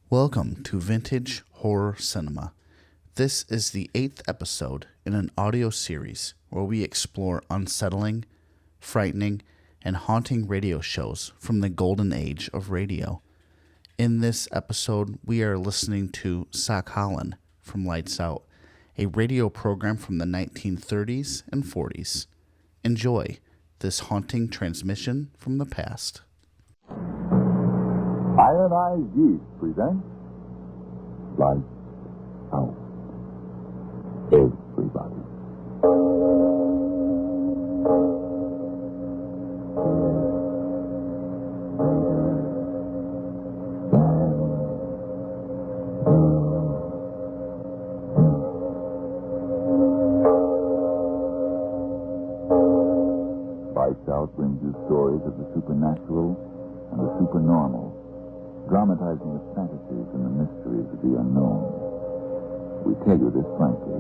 Welcome to Vintage Horror Cinema. This is the 8th episode in an audio series where we explore unsettling, frightening, and haunting radio shows from the golden age of radio. In this episode, we are listening to Sakhalin from Lights Out, a radio program from the 1930s and 40s. Enjoy this haunting transmission from the past. Ionized Yeast presents Lights Out. Everybody. Lights Out brings you stories of the supernatural and the supernormal, dramatizing the fantasies and the mysteries of the unknown. We tell you this frankly,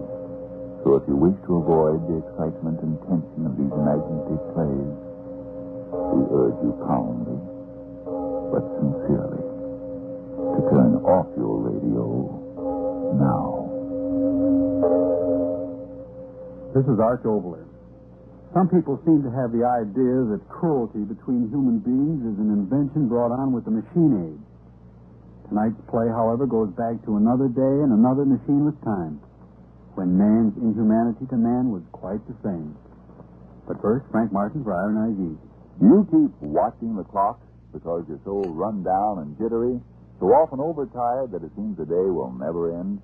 so if you wish to avoid the excitement and tension of these imaginative plays, we urge you calmly, but sincerely, to turn off your radio now. This is Arch Oboler. Some people seem to have the idea that cruelty between human beings is an invention brought on with the machine age. Tonight's play, however, goes back to another day and another machineless time, when man's inhumanity to man was quite the same. But first, Frank Martin for Ionized Yeast. You keep watching the clock because you're so run down and jittery, so often overtired that it seems the day will never end.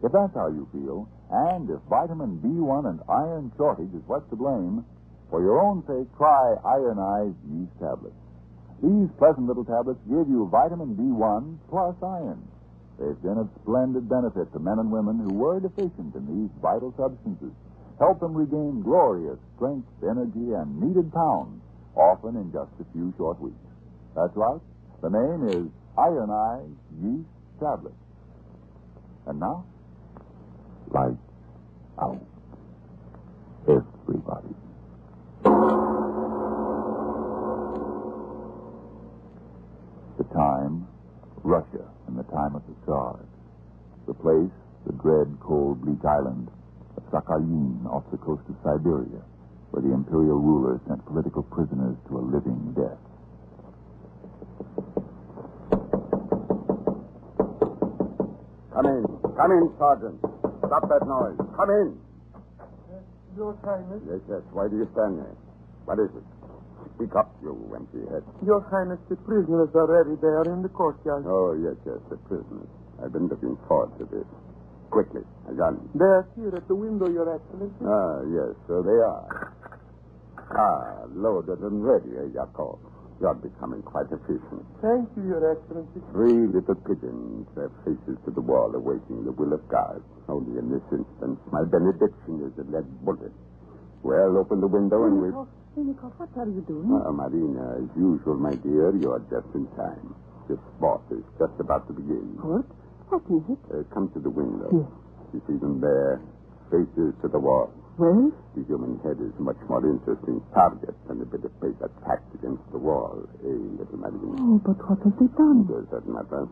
If that's how you feel, and if vitamin B1 and iron shortage is what's to blame, for your own sake, try Ionized Yeast tablets. These pleasant little tablets give you vitamin B1 plus iron. They've been of splendid benefit to men and women who were deficient in these vital substances. Help them regain glorious strength, energy, and needed pounds, often in just a few short weeks. That's right. The name is Ionized Yeast Tablets. And now, Lights Out. Everybody. The time, Russia in the time of the Tsars. The place, the dread, cold, bleak island of Sakhalin off the coast of Siberia, where the imperial ruler sent political prisoners to a living death. Come in, Sergeant. Stop that noise. Come in. Your Highness? Yes. Why do you stand there? What is it? Speak up, you empty head. Your Highness, the prisoners are ready there in the courtyard. Oh, yes, the prisoners. I've been looking forward to this. Quickly, a gun. They are here at the window, Your Excellency. Ah, yes, so they are. Loaded and ready, Yakov. You're becoming quite efficient. Thank you, Your Excellency. 3 little pigeons, their faces to the wall, awaiting the will of God. Only in this instance, my benediction is a lead bullet. Well, open the window and we'll... Sinikov, what are you doing? Marina, as usual, my dear, you are just in time. The sport is just about to begin. What? What is it? Come to the window. Yes. You see them there, faces to the wall. Well? The human head is much more interesting target than a bit of paper tacked against the wall, little Marina? Oh, but what have they done? Does that matter?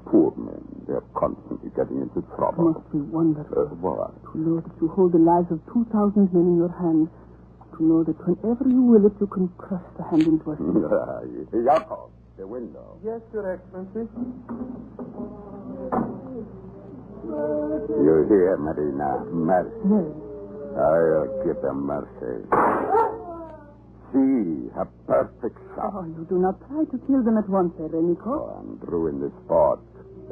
Poor men, they're constantly getting into trouble. Must be wonderful. What? To know that you hold the lives of 2,000 men in your hand. To know that whenever you will it, you can crush the hand into a stick. Yakov, the window. Yes, Your Excellency. You hear, Marina? Mercy. Yes. I'll give them mercy. See, a perfect shot. Oh, you do not try to kill them at once, Serenikov. Oh, I'm through in the sport.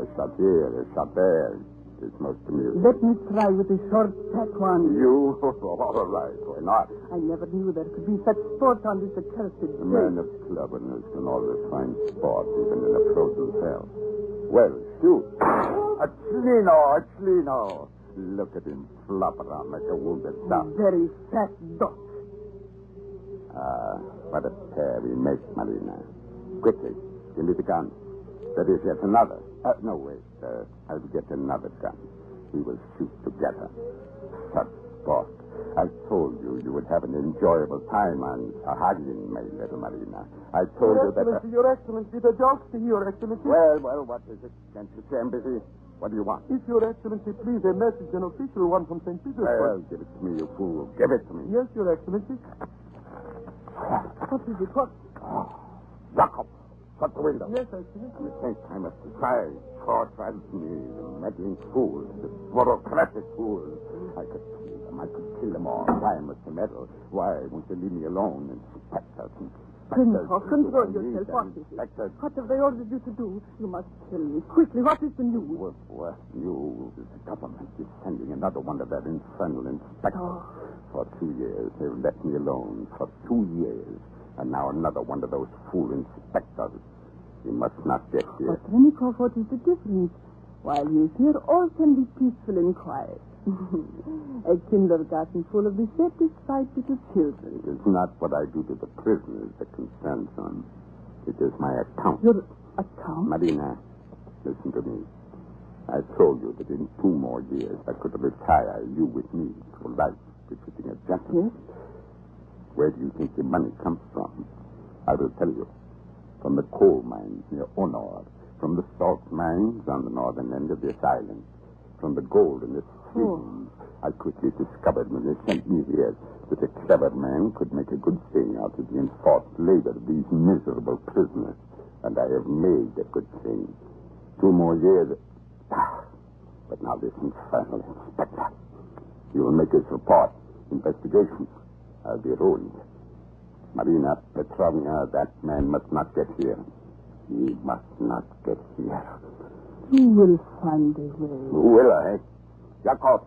A shot here, a shot there. It's most amusing. Let me try with the short tack one. You? All right, why not? I never knew there could be such sport on this accursed A man of cleverness can always find sport, even in a frozen cell. Well, shoot. A Chlino. Look at him flop around like a wounded duck. Very fat duck. What a pair we make, Marina. Quickly, give me the gun. There is yet another. No, wait. I'll get another gun. We will shoot together. Such sport. I told you you would have an enjoyable time on Sakhalin, my little Marina. I told you that... Your Excellency, the joke's to Your Excellency. Well, what is it? Can't you say I'm busy? What do you want? If Your Excellency, please, a message, an official one from St. Petersburg. Well, give it to me, you fool. Give it to me. Yes, Your Excellency. What is it? What? Jacob, shut the window. Yes, Excellency. I think I must decide. Fortress me, the meddling fool, the bureaucratic fool. I could kill them. I could kill them all. Why must they meddle? Why won't you leave me alone? Inspectors and Prince, control yourself. What is it? Inspectors. What have they ordered you to do? You must tell me quickly. What is the news? What news? The government is sending another one of their infernal inspectors. For 2 years, they've let me alone. For 2 years. And now another one of those fool inspectors. He must not get here. But, Renikov, what is the difference? While he is here, all can be peaceful and quiet. A kindergarten full of dissatisfied little children. It is not what I do to the prisoners that concerns them. It is my account. Your account? Marina, listen to me. I told you that in 2 more years I could retire you with me for life, befitting a gentleman. Yes? Where do you think the money comes from? I will tell you. From the coal mines near Honor, from the salt mines on the northern end of this island, from the gold in this stream. I quickly discovered when they sent me here that a clever man could make a good thing out of the enforced labor of these miserable prisoners. And I have made a good thing. 2 more years. But now this infernal inspector. He will make his report. Investigations. I'll be ruined. Marina Petrovna, that man must not get here. He must not get here. You will find a way. Who will I? Yakov,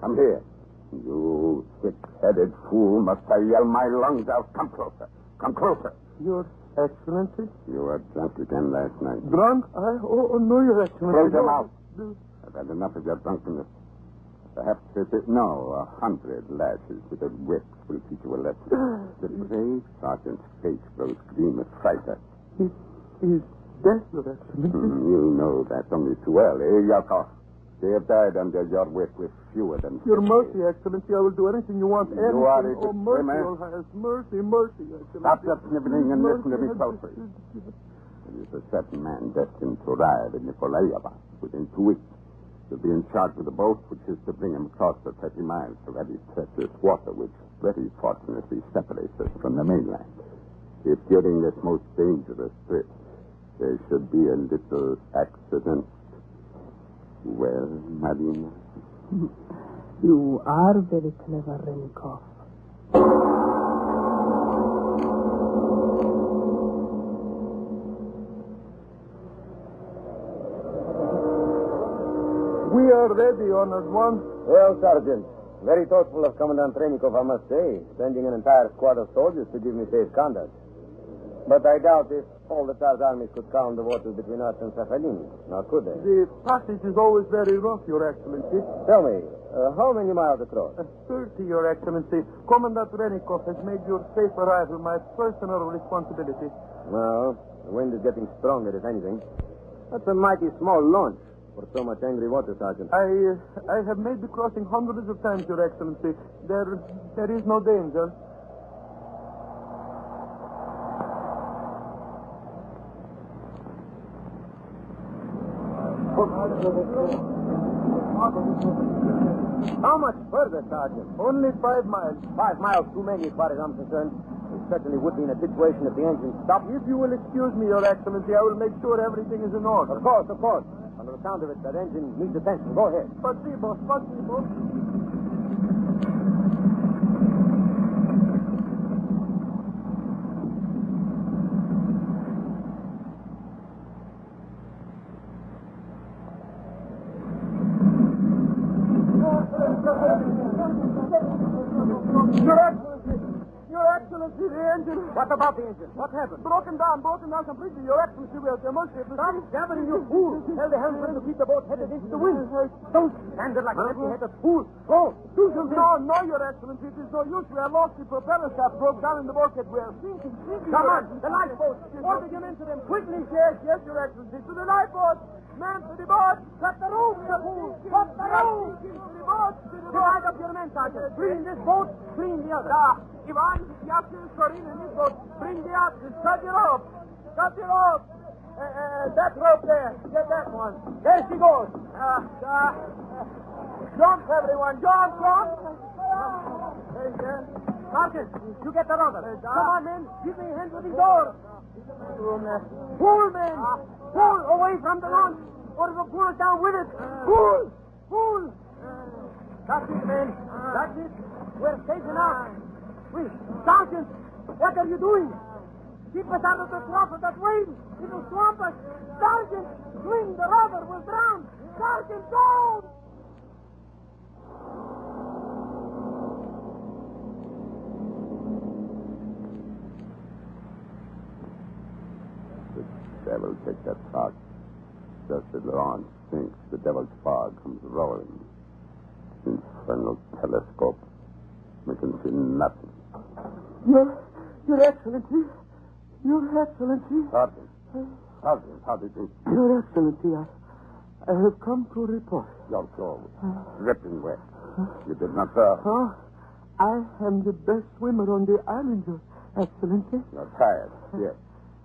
come here. You thick-headed fool, must I yell my lungs out? Come closer. Come closer. Your Excellency? You were drunk again last night. Drunk? Oh, no, Your Excellency. Close your mouth. I've had enough of your drunkenness. Perhaps 100 lashes with a whip will teach you a lesson. The brave sergeant's face grows green with fright. He is dead, Your Excellency. You know that only too well, eh, Yakov? They have died under your whip with fewer than... Your mercy, Excellency. I will do anything you want. You are a Oh, mercy, disclaimer. Your Highness. Mercy, Excellency. Stop your sniveling and listen to me closely. Mercy. There is a certain man destined to arrive in Nikolaeva within 2 weeks. He'll be in charge of the boat, which is to bring him across the 30 miles of very treacherous water, which very fortunately separates us from the mainland. If during this most dangerous trip there should be a little accident, well, Marina? You are very clever, Renikov. We are ready, Honored One. Well, Sergeant, very thoughtful of Commandant Renikov, I must say, sending an entire squad of soldiers to give me safe conduct. But I doubt if all the Tsar's armies could calm the waters between us and Sakhalin. Now, could they? The passage is always very rough, Your Excellency. Tell me, how many miles across? 30, Your Excellency. Commandant Renikov has made your safe arrival my personal responsibility. Well, the wind is getting stronger, if anything. That's a mighty small launch for so much angry water, Sergeant. I have made the crossing hundreds of times, Your Excellency. There is no danger. How much further, Sergeant? Only 5 miles. 5 miles too many, as far as I'm concerned. We certainly would be in a situation if the engine stopped. If you will excuse me, Your Excellency, I will make sure everything is in order. Of course. On the sound of it, that engine needs attention. Go ahead. Спасибо. Your Excellency, The engine. What about the engine? What happened? Broken down completely. Your Excellency, we are demonstrating. Stop jabbering, you fool. Tell the helmsman to keep the boat headed into the wind. Don't stand there like an empty-headed fool. Go. Do something. No, Your Excellency. It is no use. We have lost the propeller shaft. Broke down in the bulkhead. We are sinking. Come on. The lifeboat. Order them into them quickly. Yes, Your Excellency. To the lifeboat. Men to the boat. Cut the rope, you fool. Cut the rope. To the boat. Divide up your men, Sergeant. Clean this boat. Clean the other. Ivan, Yasin, Sorin, and this boat. Bring the oxen. Cut the rope. Cut the rope. That rope there. Get that one. There she goes. Jump, everyone. Jump. Sergeant, you get the rudder. Come on, men. Give me a hand with these oars. Pull, men. Pull away from the launch, or it'll pull us down with it. Pull. That's it, men. That's it. We're safe enough. Wait, Sergeant, what are you doing? Keep us out of the trough of that wave. It'll swamp us. Sergeant, swing the rudder. We'll drown. Sergeant, don't! The devil take that fog. Just as the launch sinks, the devil's fog comes rolling. Infernal telescope. We can see nothing. Your Excellency. Your Excellency. Sergeant, how did you... Your Excellency, I have come to report. Your soul, dripping wet. You did not drown. Oh, I am the best swimmer on the island, Your Excellency. You're tired. Yes.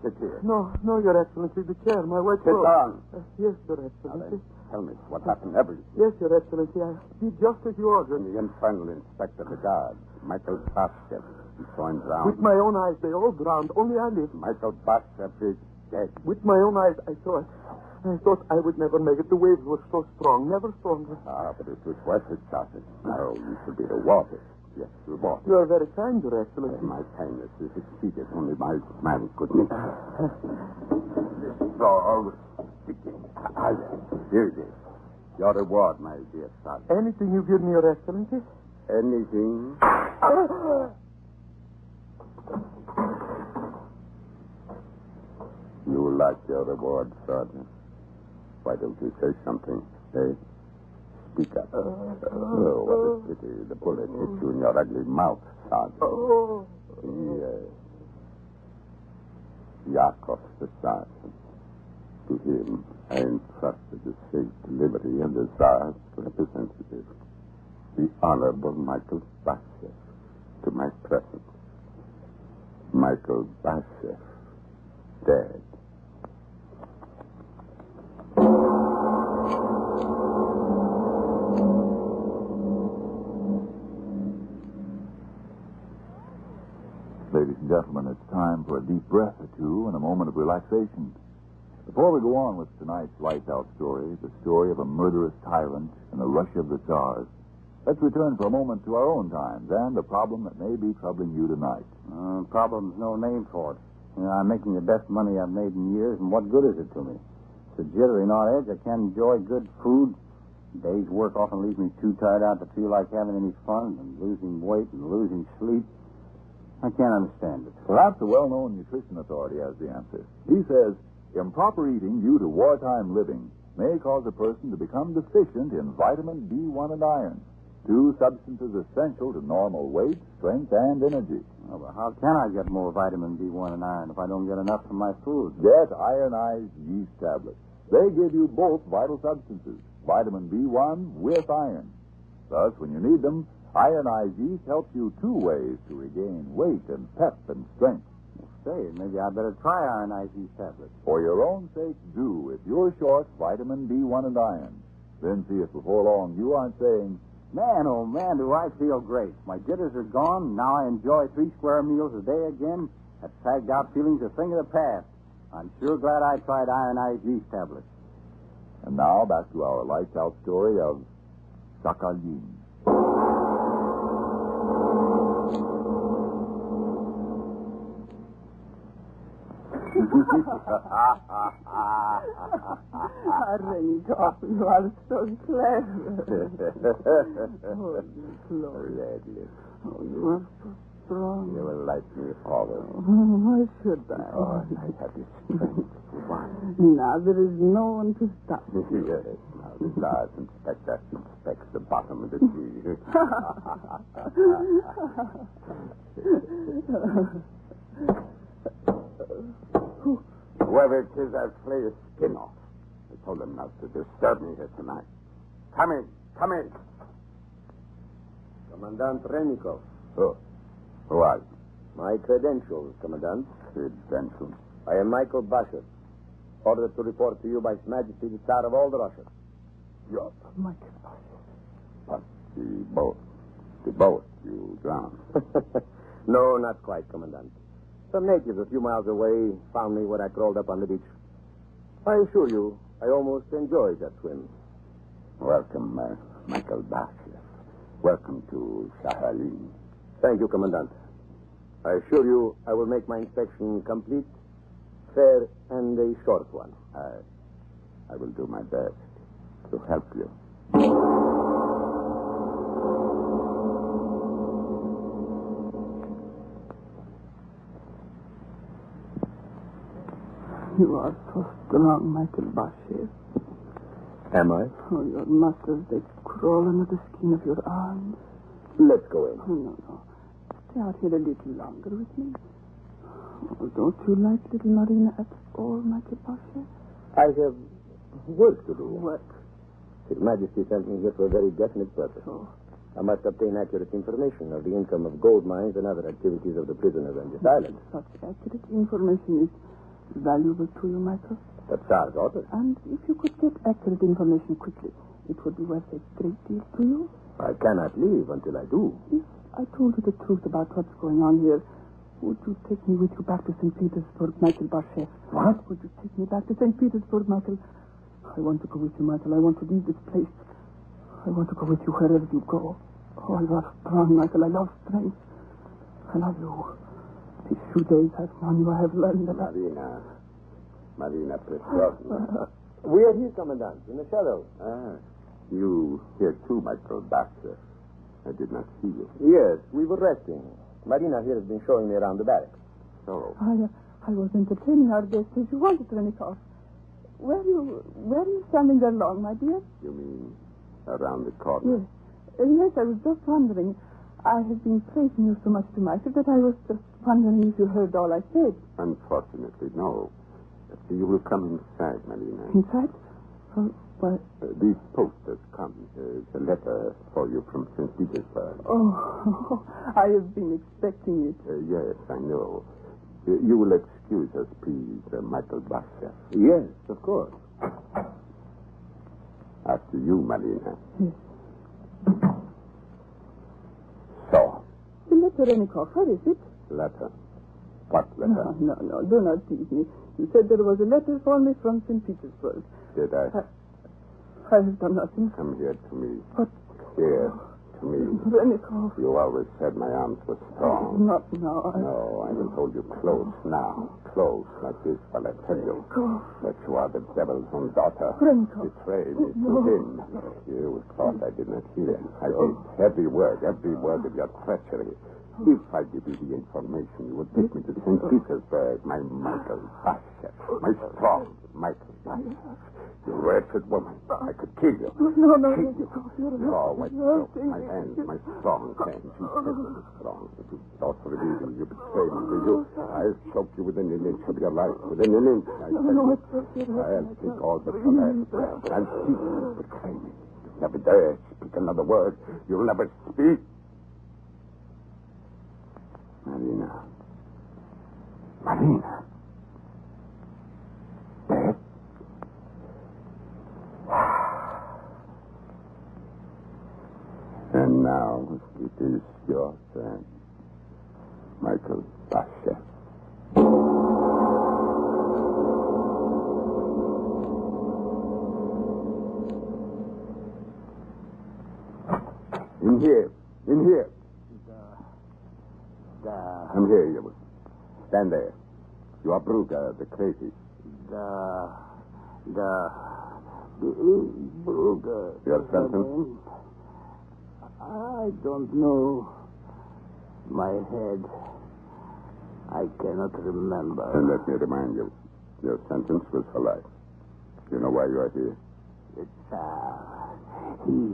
Sit here. No, Your Excellency, the chair, my white Sit coat. down. Yes, Your Now Excellency. then, tell me what happened. Everything. Yes, Your Excellency, I did just as you ordered. The infernal inspector of the guard, Michael Bashev, he saw him drown. With my own eyes, they all drowned. Only I lived. Michael Bashev is dead. With my own eyes, I saw it. I thought I would never make it. The waves were so strong, never stronger. But it was worth it, Sergeant. Now you should be the water. Yes, the water. You are very kind, Your Excellency. My kindness is exceeded. Only my man could make. This straw was sticking. Here it is. Your reward, my dear Sergeant. Anything you give me, Your Excellency? Anything? You like your reward, Sergeant. Why don't you say something, eh? Speak up. Oh, what a pity. The bullet hit you in your ugly mouth, Sergeant. Yes. Yakov, the Sergeant. To him, I entrusted the safe delivery and the Tsar's representative, the Honorable Michael Bashev, to my presence. Michael Bashev, dead. Ladies and gentlemen, it's time for a deep breath or two and a moment of relaxation. Before we go on with tonight's lights out story, the story of a murderous tyrant and the rush of the Tsars, let's return for a moment to our own times and the problem that may be troubling you tonight. Problem's no name for it. You know, I'm making the best money I've made in years, and what good is it to me? It's a jittery not edge. I can't enjoy good food. Day's work often leaves me too tired out to feel like having any fun, and losing weight and losing sleep. I can't understand it. Perhaps a well-known nutrition authority has the answer. He says, improper eating due to wartime living may cause a person to become deficient in vitamin B1 and iron, two substances essential to normal weight, strength, and energy. Oh, but how can I get more vitamin B1 and iron if I don't get enough from my food? Get ironized yeast tablets. They give you both vital substances, vitamin B1 with iron. Thus, when you need them, ironized yeast helps you two ways to regain weight and pep and strength. Say, maybe I better try ironized yeast tablets. For your own sake, do if you're short vitamin B1 and iron. Then see if before long you aren't saying, Man, oh man, do I feel great. My jitters are gone. Now I enjoy 3 square meals a day again. That sagged out feeling's a thing of the past. I'm sure glad I tried ironized yeast tablets. And now back to our lights out story of Sakhalin. Renikoff, you are so clever. Oh, Gloria. Gladly. Oh, you are so strong. You will like me always. Why should I? Oh, I have the strength. Why? Now there is no one to stop me. Yes. Now the large inspector inspects the bottom of the sea. Whoever it is, I'll flay his skin off. I told him not to disturb me here tonight. Come in. Come in. Commandant Remikov. Who are you? My credentials, Commandant. Credentials? I am Michael Basher, ordered to report to you by His Majesty the Tsar of all the Russia. You're Michael Basher. but the boat you drowned. No, not quite, Commandant. Some natives a few miles away found me when I crawled up on the beach. I assure you, I almost enjoyed that swim. Welcome, Michael Basher. Welcome to Sakhalin. Thank you, Commandant. I assure you I will make my inspection complete, fair, and a short one. I will do my best to help you. You are so strong, Michael Basher. Am I? Oh, your muscles, they crawl under the skin of your arms. Let's go in. Oh, no. Stay out here a little longer with me. Oh, don't you like little Marina at all, Michael Basher? I have work to do. Work. His Majesty sent me here for a very definite purpose. Oh. I must obtain accurate information of the income of gold mines and other activities of the prisoners on this island. Such accurate information is valuable to you, Michael. The Tsar's order. And if you could get accurate information quickly, it would be worth a great deal to you. I cannot leave until I do. If I told you the truth about what's going on here, would you take me with you back to St. Petersburg, Michael Basher? What? Would you take me back to St. Petersburg, Michael? I want to go with you, Michael. I want to leave this place. I want to go with you wherever you go. Oh, you are strong, Michael. I love strength. I love you. These few days I've known you, I have learned a lot. Marina Petrovna. We are here, Commandant, in the shadows. You here too, Michael Basher. I did not see you. Yes, we were resting. Marina here has been showing me around the barracks. So, I was entertaining our guests as you wanted, Renikoff. Where are you standing there long, my dear? you mean around the corner? Yes. Yes, I was just wondering. I have been praising you so much to myself that I was just wondering if you heard all I said. Unfortunately, no. You will come inside, Marina. Inside? Why? The post has come. There's a letter for you from St. Petersburg. Oh, I have been expecting it. Yes, I know. You will excuse us, please, Michael Basher. Yes, of course. After you, Marina. Yes. So, The letter, Renikoff, where is it? letter. What letter? No, do not tease me. You said there was a letter for me from St. Petersburg. Did I? I have done nothing. Come here to me. But, Here to me. Renikoff, You always said my arms were strong. not now. No, I will hold you close now. Close like this while I tell you that you are the devil's own daughter. Renikoff. Betrayed me to him. You thought I did not hear. I heard every word of your treachery. If I give you the information, you would take me to St. Petersburg, my Michael Basher, my strong Michael Basher. You wretched woman. I could kill you. No, Kill you. Oh, my You're throat, my hands, my strong hands. You terribly strong. If you thought for the reason you betrayed me, did you? I'll choke you within an inch of your life. Within an inch, I tell you. I'll take all but the last breath. And see you betray me. You never dare speak another word. You'll never speak. Marina. Dead? And now it is your turn, Michael Basher. In here. Come here, you. Stand there. You are Brugger, the crazy. Brugger. Your sentence? I don't know. My head. I cannot remember. And let me remind you, your sentence was for life. You know why you are here? The Tsar. He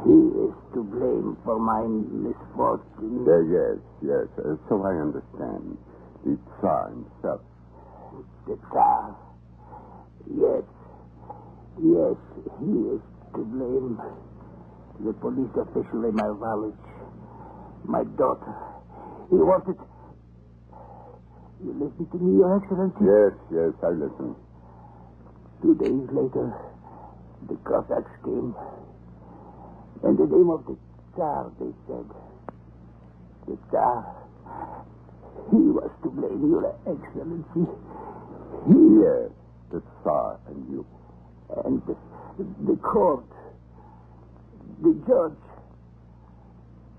is to blame for my misfortune. Yes. So I understand. The Tsar himself. The Tsar. Yes, he is to blame. The police official in my village. My daughter. He wanted... You listen to me, Your Excellency? Yes, I listen. 2 days later, the Cossacks came. In the name of the Tsar, they said. The Tsar, he was to blame, Your Excellency. Yes, the Tsar and you. And the court, the judge,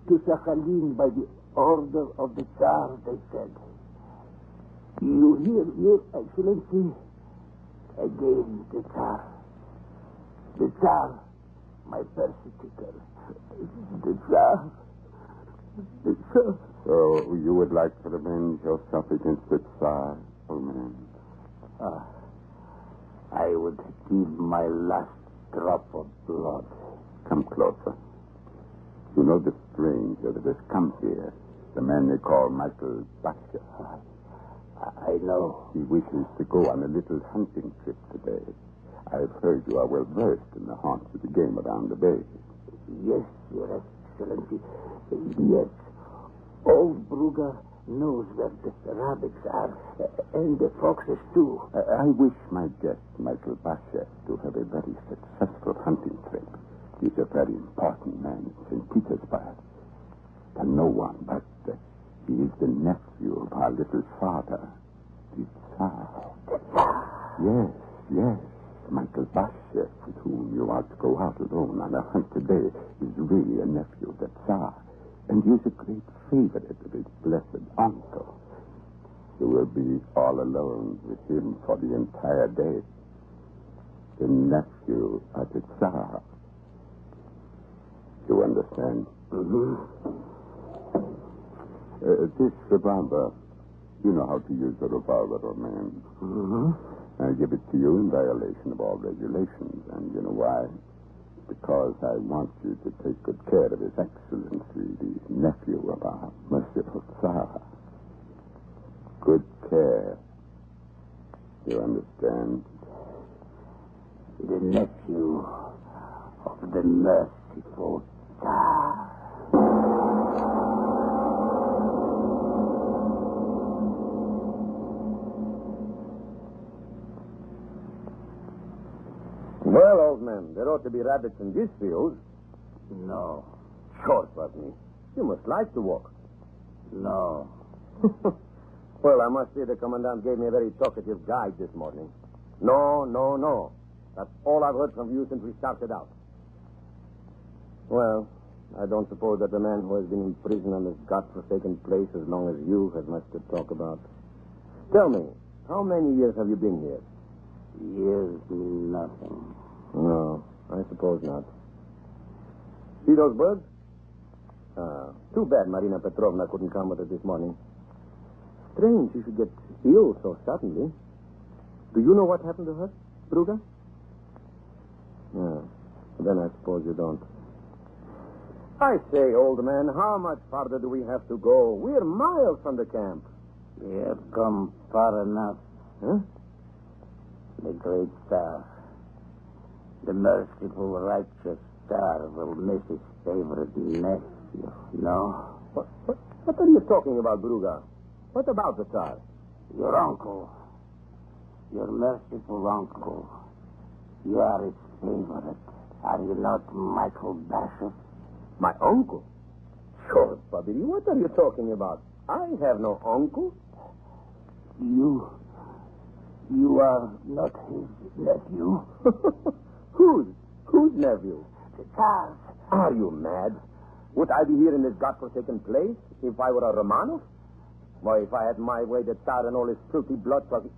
to Sakhalin by the order of the Tsar, they said. You hear, Your Excellency? Again, the Tsar. The Tsar, my persecutor. The Tsar. So you would like to revenge yourself against the Tsar, old man? I would give my last drop of blood. Come closer. You know the stranger that has come here, the man they call Michael Basha. I know. He wishes to go on a little hunting trip today. I've heard you are well versed in the haunts of the game around the bay. Yes, Your Excellency. Yes. Old Brugger knows where the rabbits are, and the foxes, too. I wish my guest, Michael Basha, to have a very successful hunting trip. He's a very important man in St. Petersburg. And no one but he is the nephew of our little father, the Tsar. Yes. Michael Basha, with whom you are to go out alone on a hunt today, is really a nephew of the Tsar. And he is a great favorite of his blessed uncle. You will be all alone with him for the entire day. The nephew of the Tsar. You understand? Mm-hmm. This revolver, you know how to use a revolver, old man. Mm-hmm. I give it to you in violation of all regulations. And you know why? Because I want you to take good care of His Excellency, the nephew of our merciful Tsar. Good care. You understand? The nephew of the merciful Tsar. Well, old man, there ought to be rabbits in this field. No. Sure, Putney. You must like to walk. No. Well, I must say the Commandant gave me a very talkative guide this morning. No. That's all I've heard from you since we started out. Well, I don't suppose that the man who has been in prison on this godforsaken place as long as you has much to talk about. Tell me, how many years have you been here? Years mean nothing. No, I suppose not. See those birds? Too bad Marina Petrovna couldn't come with us this morning. Strange she should get ill so suddenly. Do you know what happened to her, Brugger? No. Then I suppose you don't. I say, old man, how much farther do we have to go? We're miles from the camp. We have come far enough. Huh? The great Tsar, the merciful, righteous Tsar will miss his favorite nephew. No? What are you talking about, Brugger? What about the Tsar? Your uncle. Your merciful uncle. You are his favorite. Are you not Michael Basha? My uncle? Sure, Bobby. What are you talking about? I have no uncle. You are not his nephew. Whose nephew? The Tsar's. Are you mad? Would I be here in this godforsaken place if I were a Romanov? Why, if I had my way, the Tsar and all his filthy blood talking...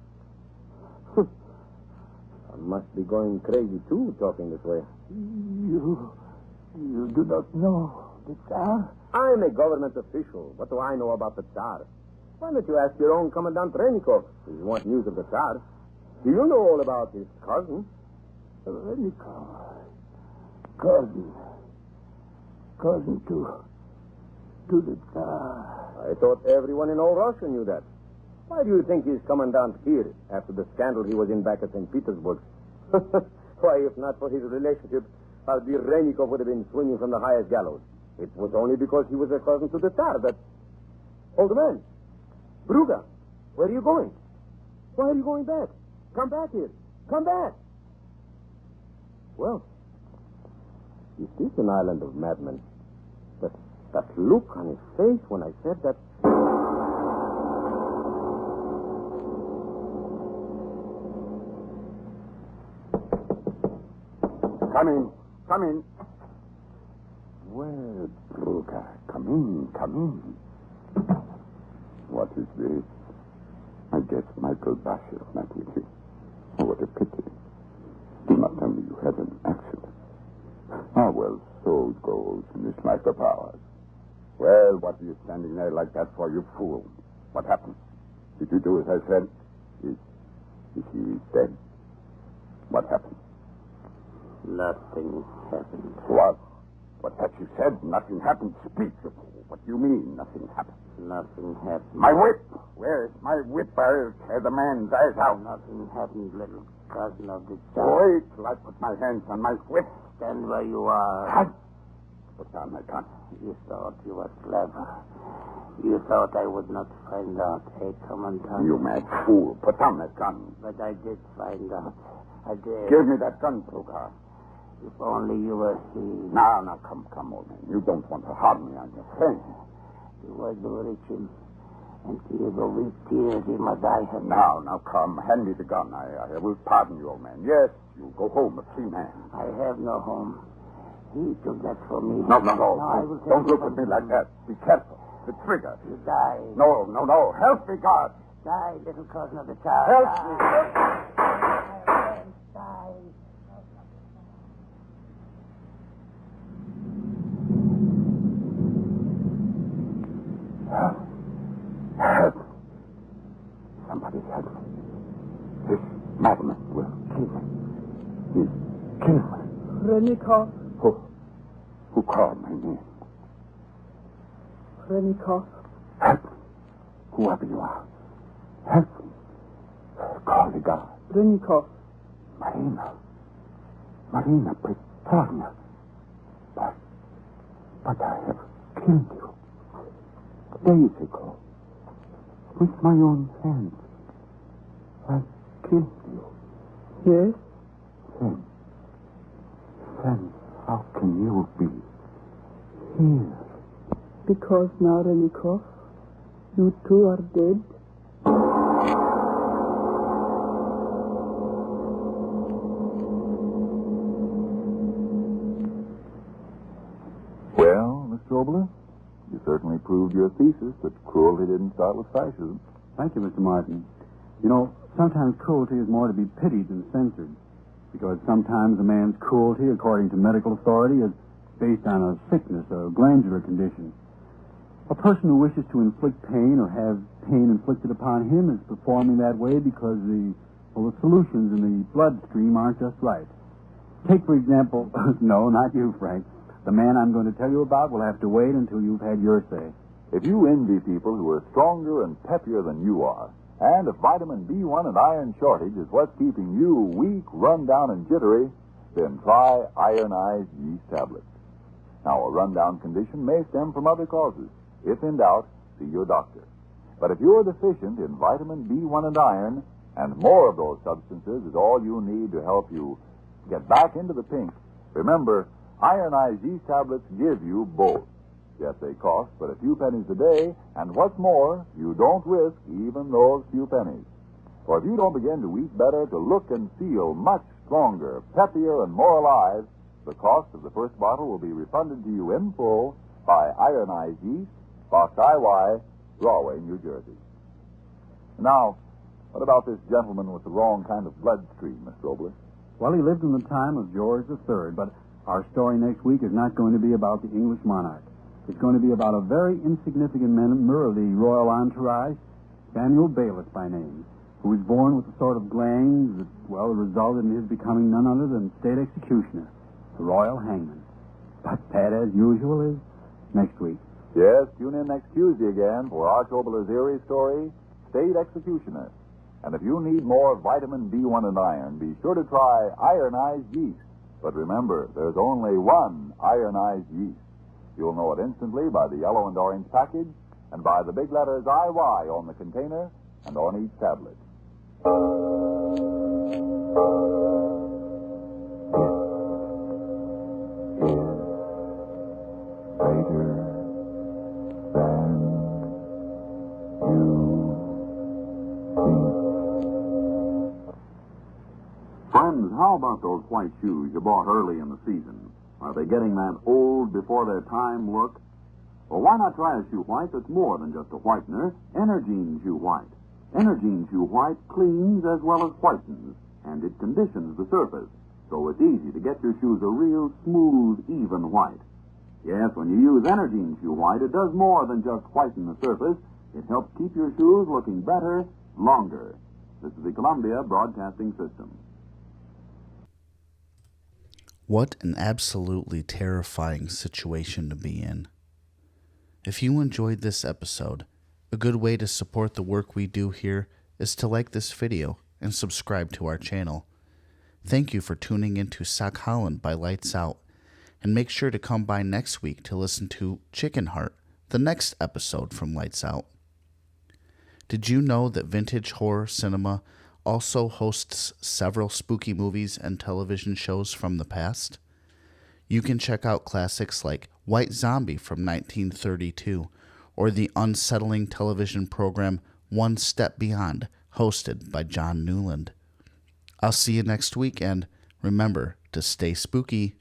I must be going crazy, too, talking this way. You do not know the Tsar? I'm a government official. What do I know about the Tsar? Why don't you ask your own Commandant Renikov if you want news of the Tsar? Do you know all about his cousin? Renikov. Cousin. Cousin to the Tsar. I thought everyone in all Russia knew that. Why do you think he's commandant here after the scandal he was in back at St. Petersburg? Why, if not for his relationship, Albi Renikov would have been swinging from the highest gallows. It was only because he was a cousin to the Tsar that... Old man, Bruga, where are you going? Why are you going back? Come back here. Come back. Well, it is an island of madmen. That look on his face when I said that... Come in. Come in. Well, Bruga, come in. What is this? I guess Michael Basher met with you. Oh, what a pity. Do not tell me you had an accident. Ah, well, so it goes in this life of ours. Well, what are you standing there like that for, you fool? What happened? Did you do as I said? Is he dead? What happened? Nothing happened. What? What have you said? Nothing happened. Speak, you fool. What do you mean, nothing happened? Nothing happened. My whip! Where's my whip? I'll tear the man's eyes out. Nothing happened, little cousin of the Tsar. Wait till I put my hands on my whip. Stand where you are. Cut! Put down my gun. You thought you were clever. You thought I would not find out, eh, Commandant? You mad fool. Put down that gun. But I did find out. I did. Give me that gun, Bruga. If only you were here. Now, come, old man. You don't want to harm me on your friend. You were the rich and you go weep tears in my eye. Now, come. Hand me the gun. I will pardon you, old man. Yes, you go home a free man. I have no home. He took that from me. No. I will Don't look at me like that. Be careful. The trigger. You die. No. Help me, God. Die, little cousin of the Tsar. Help me. Die. Help. Somebody help me. This madman will kill me. He'll kill me. Renikov. Who called my name? Renikov. Help me. Whoever you are. Help me. Call the guard. Renikov. Marina Petrovna. But I have killed you. Days ago. With my own hands. I killed you. Yes? Then how can you be here? Because now, Renikov, you too are dead. Well, Mr. Oboler, you certainly proved your thesis that cruelty didn't start with fascism. Thank you, Mr. Martin. You know, sometimes cruelty is more to be pitied than censored. Because sometimes a man's cruelty, according to medical authority, is based on a sickness, a glandular condition. A person who wishes to inflict pain or have pain inflicted upon him is performing that way because the solutions in the bloodstream aren't just right. Take, for example, no, not you, Frank. The man I'm going to tell you about will have to wait until you've had your say. If you envy people who are stronger and peppier than you are, and if vitamin B1 and iron shortage is what's keeping you weak, run down, and jittery, then try ironized yeast tablets. Now, a rundown condition may stem from other causes. If in doubt, see your doctor. But if you're deficient in vitamin B1 and iron, and more of those substances is all you need to help you get back into the pink, remember, ironized yeast tablets give you both. Yes, they cost but a few pennies a day, and what's more, you don't risk even those few pennies. For if you don't begin to eat better, to look and feel much stronger, peppier, and more alive, the cost of the first bottle will be refunded to you in full by Ironized Yeast, Box IY, Rahway, New Jersey. Now, what about this gentleman with the wrong kind of bloodstream, Mr. Oboler? Well, he lived in the time of George III, but our story next week is not going to be about the English monarch. It's going to be about a very insignificant member of the royal entourage, Samuel Bayless by name, who was born with a sort of glands that, well, resulted in his becoming none other than state executioner, the royal hangman. But that, as usual, is next week. Yes, tune in next Tuesday again for Arch Oboler's eerie story, State Executioner. And if you need more vitamin B1 and iron, be sure to try ironized yeast. But remember, there's only one ironized yeast. You'll know it instantly by the yellow and orange package and by the big letters IY on the container and on each tablet. Friends, how about those white shoes you bought early in the season? Are they getting that old before their time look? Well, why not try a shoe white that's more than just a whitener? Energine Shoe White. Energine Shoe White cleans as well as whitens, and it conditions the surface, so it's easy to get your shoes a real smooth, even white. Yes, when you use Energine Shoe White, it does more than just whiten the surface. It helps keep your shoes looking better, longer. This is the Columbia Broadcasting System. What an absolutely terrifying situation to be in. If you enjoyed this episode, a good way to support the work we do here is to like this video and subscribe to our channel. Thank you for tuning in to Sakhalin by Lights Out, and make sure to come by next week to listen to Chicken Heart, the next episode from Lights Out. Did you know that Vintage Horror Cinema also hosts several spooky movies and television shows from the past? You can check out classics like White Zombie from 1932 or the unsettling television program One Step Beyond, hosted by John Newland. I'll see you next week, and remember to stay spooky.